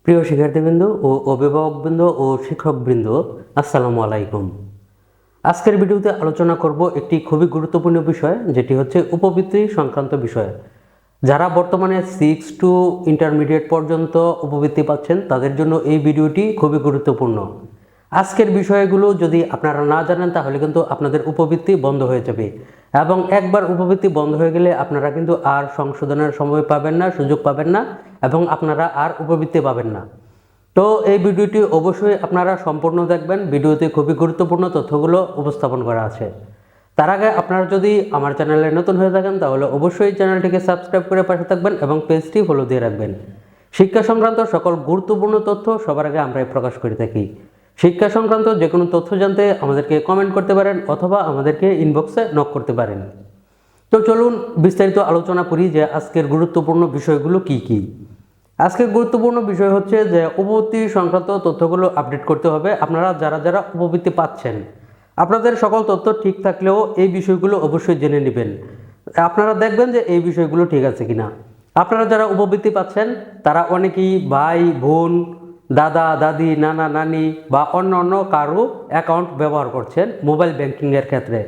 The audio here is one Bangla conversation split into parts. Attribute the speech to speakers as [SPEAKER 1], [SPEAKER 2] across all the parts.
[SPEAKER 1] প্রিয় শিক্ষার্থীবৃন্দ ও অভিভাবকবৃন্দ ও শিক্ষকবৃন্দ, আসসালামু আলাইকুম। আজকের ভিডিওতে আলোচনা করব একটি খুবই গুরুত্বপূর্ণ বিষয়, যেটি হচ্ছে উপবৃত্তি সংক্রান্ত বিষয়। যারা বর্তমানে 6 টু ইন্টারমিডিয়েট পর্যন্ত উপবৃত্তি পাচ্ছেন, তাদের জন্য এই ভিডিওটি খুবই গুরুত্বপূর্ণ। আজকের বিষয়গুলো যদি আপনারা না জানেন, তাহলে কিন্তু আপনাদের উপবৃত্তি বন্ধ হয়ে যাবে, এবং একবার উপবৃত্তি বন্ধ হয়ে গেলে আপনারা কিন্তু আর সংশোধনের সময় পাবেন না, সুযোগ পাবেন না, এবং আপনারা আর উপবৃত্তি পাবেন না। তো এই ভিডিওটি অবশ্যই আপনারা সম্পূর্ণ দেখবেন। ভিডিওতে খুবই গুরুত্বপূর্ণ তথ্যগুলো উপস্থাপন করা আছে। তার আগে আপনারা যদি আমার চ্যানেলে নতুন হয়ে থাকেন, তাহলে অবশ্যই চ্যানেলটিকে সাবস্ক্রাইব করে পাশে থাকবেন এবং পেজটি ফলো দিয়ে রাখবেন। শিক্ষা সংক্রান্ত সকল গুরুত্বপূর্ণ তথ্য সবার আগে আমরাই প্রকাশ করে থাকি। শিক্ষা সংক্রান্ত যে কোনো তথ্য জানতে আমাদেরকে কমেন্ট করতে পারেন অথবা আমাদেরকে ইনবক্সে নক করতে পারেন। তো চলুন বিস্তারিত আলোচনা করি যে আজকের গুরুত্বপূর্ণ বিষয়গুলো কি কি। আজকের গুরুত্বপূর্ণ বিষয় হচ্ছে যে উপবৃত্তি সংক্রান্ত তথ্যগুলো আপডেট করতে হবে। আপনারা যারা যারা উপবৃত্তি পাচ্ছেন, আপনাদের সকল তথ্য ঠিক থাকলেও এই বিষয়গুলো অবশ্যই জেনে নেবেন। আপনারা দেখবেন যে এই বিষয়গুলো ঠিক আছে কিনা। আপনারা যারা উপবৃত্তি পাচ্ছেন, তারা অনেকেই ভাই বোন, দাদা দাদি, নানা নানি বা অন্য অন্য কারো অ্যাকাউন্ট ব্যবহার করছেন মোবাইল ব্যাংকিংয়ের ক্ষেত্রে।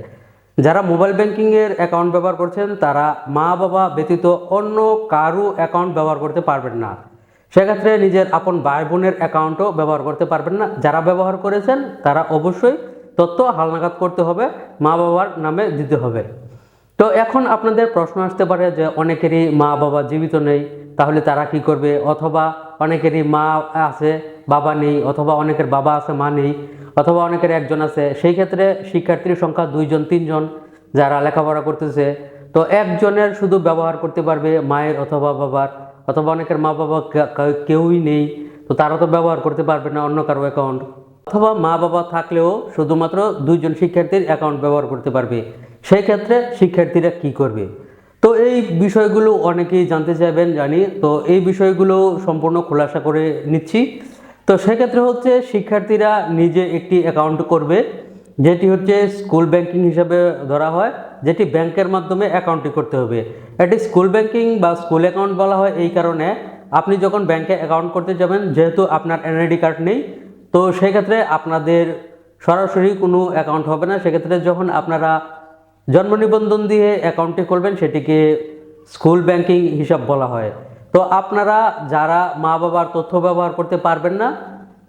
[SPEAKER 1] যারা মোবাইল ব্যাংকিংয়ের অ্যাকাউন্ট ব্যবহার করছেন, তারা মা বাবা ব্যতীত অন্য কারো অ্যাকাউন্ট ব্যবহার করতে পারবেন না। সেক্ষেত্রে নিজের আপন ভাই বোনের অ্যাকাউন্টও ব্যবহার করতে পারবেন না। যারা ব্যবহার করেছেন, তারা অবশ্যই তথ্য হালনাগাদ করতে হবে, মা বাবার নামে দিতে হবে। তো এখন আপনাদের প্রশ্ন আসতে পারে যে অনেকেরই মা বাবা জীবিত নেই, তাহলে তারা কি করবে? অথবা অনেকেরই মা আছে বাবা নেই, অথবা অনেকের বাবা আছে মা নেই, অথবা অনেকের একজন আছে। সেই ক্ষেত্রে শিক্ষার্থীর সংখ্যা 2 জন 3 জন যারা লেখাপড়া করতেছে, তো একজনের শুধু ব্যবহার করতে পারবে মায়ের অথবা বাবার, অথবা অনেকের মা বাবা কেউই নেই, তো তারা তো ব্যবহার করতে পারবে না অন্য কারো অ্যাকাউন্ট, অথবা মা বাবা থাকলেও শুধুমাত্র 2 জন শিক্ষার্থীর অ্যাকাউন্ট ব্যবহার করতে পারবে। সেই ক্ষেত্রে শিক্ষার্থীরা কি করবে? তো এই বিষয়গুলো অনেকেই জানতে চাইবেন, জানি। তো এই বিষয়গুলো সম্পূর্ণ খোলাসা করে নিচ্ছি। তো সেক্ষেত্রে হচ্ছে শিক্ষার্থীরা নিজে একটি অ্যাকাউন্ট করবে, যেটি হচ্ছে স্কুল ব্যাংকিং হিসাবে ধরা হয়, যেটি ব্যাংকের মাধ্যমে অ্যাকাউন্টটি করতে হবে। এটি স্কুল ব্যাংকিং বা স্কুল অ্যাকাউন্ট বলা হয় এই কারণে, আপনি যখন ব্যাংকে অ্যাকাউন্ট করতে যাবেন, যেহেতু আপনার এনআইডি কার্ড নেই, তো সেক্ষেত্রে আপনাদের সরাসরি কোনো অ্যাকাউন্ট হবে না। সেক্ষেত্রে যখন আপনারা জন্ম নিবন্ধন দিয়ে অ্যাকাউন্টটি খুলবেন, সেটিকে স্কুল ব্যাংকিং হিসাব বলা হয়। তো আপনারা যারা মা বাবার তথ্য ব্যবহার করতে পারবেন না,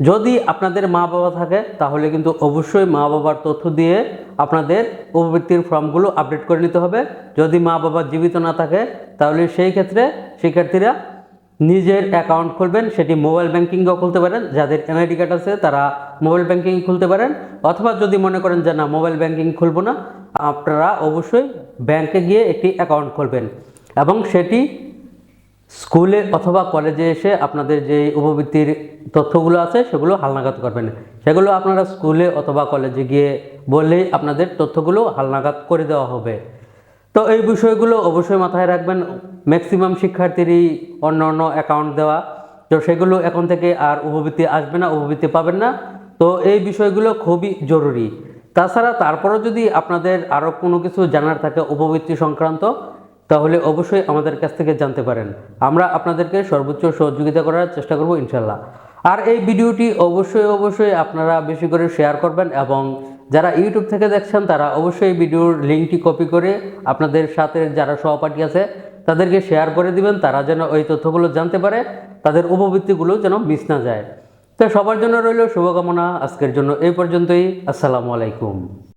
[SPEAKER 1] যদি আপনাদের মা বাবা থাকে, তাহলে কিন্তু অবশ্যই মা বাবার তথ্য দিয়ে আপনাদের উপবৃত্তির ফর্মগুলো আপডেট করে নিতে হবে। যদি মা বাবা জীবিত না থাকে, তাহলে সেই ক্ষেত্রে শিক্ষার্থীরা নিজের অ্যাকাউন্ট খুলবেন। সেটি মোবাইল ব্যাংকিংও খুলতে পারেন, যাদের এনআইডি কার্ড আছে তারা মোবাইল ব্যাংকিং খুলতে পারেন। অথবা যদি মনে করেন যে না, মোবাইল ব্যাংকিং খুলবো না, আপনারা অবশ্যই ব্যাংকে গিয়ে একটি অ্যাকাউন্ট খুলবেন, এবং সেটি স্কুলে অথবা কলেজে এসে আপনাদের যে উপবৃত্তির তথ্যগুলো আছে সেগুলো হালনাগাদ করবেন। সেগুলো আপনারা স্কুলে অথবা কলেজে গিয়ে বললেই আপনাদের তথ্যগুলো হালনাগাদ করে দেওয়া হবে। তো এই বিষয়গুলো অবশ্যই মাথায় রাখবেন। ম্যাক্সিমাম শিক্ষার্থীরই অন্য অন্য অ্যাকাউন্ট দেওয়া, তো সেগুলো এখন থেকে আর উপবৃত্তি আসবে না, উপবৃত্তি পাবেন না। তো এই বিষয়গুলো খুবই জরুরি। তাছাড়া তারপরও যদি আপনাদের আরও কোনো কিছু জানার থাকে উপবৃত্তি সংক্রান্ত, তাহলে অবশ্যই আমাদের কাছ থেকে জানতে পারেন। আমরা আপনাদেরকে সর্বোচ্চ সহযোগিতা করার চেষ্টা করব ইনশাল্লাহ। আর এই ভিডিওটি অবশ্যই আপনারা বেশি করে শেয়ার করবেন, এবং যারা ইউটিউব থেকে দেখছেন তারা অবশ্যই ভিডিওর লিঙ্কটি কপি করে আপনাদের সাথে যারা সহপাঠী আছে তাদেরকে শেয়ার করে দিবেন, তারা যেন ওই তথ্যগুলো জানতে পারে, তাদের উপবৃত্তিগুলো যেন মিস না যায়। তো সবার জন্য রইল শুভকামনা। আজকের জন্য এই পর্যন্তই। আসসালামু আলাইকুম।